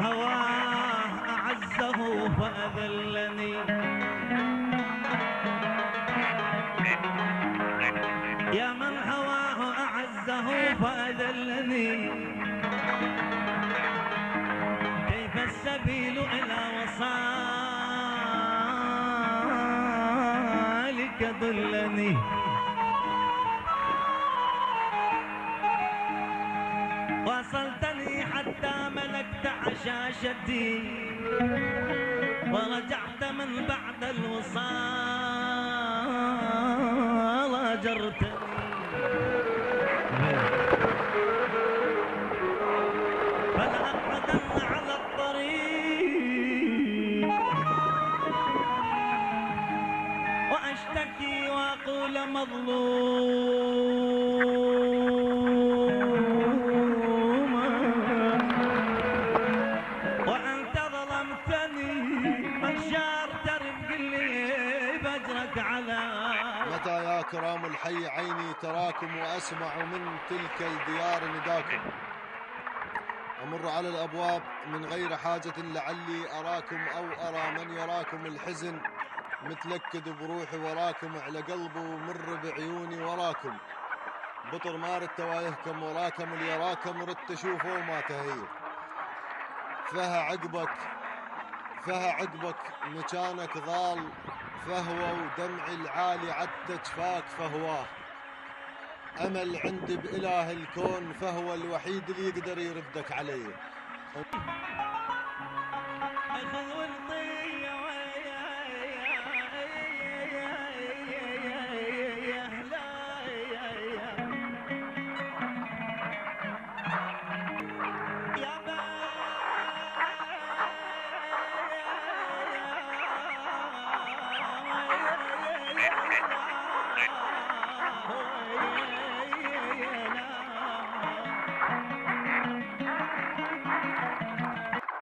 هواه أعزه فأذلني، يا من هواه أعزه فأذلني، كيف السبيل إلى وصالك دلني. وصلتني حتى ملكت عشاشتي، ورجعت من بعد الوصال أجرتني. فلأقعدن على الطريق وأشتكي وأقول مظلوما، وأنت ظلمتني. بشار ترم قل لي بجرك على متى يا كرام الحي عيني تراكم، وأسمع من تلك الديار نداكم. أمر على الأبواب من غير حاجة لعلي أراكم أو أرى من يراكم. الحزن متلكد بروحي وراكم، على قلبي ومر بعيوني وراكم. بطر ما ردت وايهكم وراكم، اللي يراكم ردت أشوفه وما تهير. فها عقبك مكانك ضال فهوى، ودمعي العالي عدت فاك فهواه. أمل عندي بإله الكون، فهو الوحيد اللي يقدر يردك علي.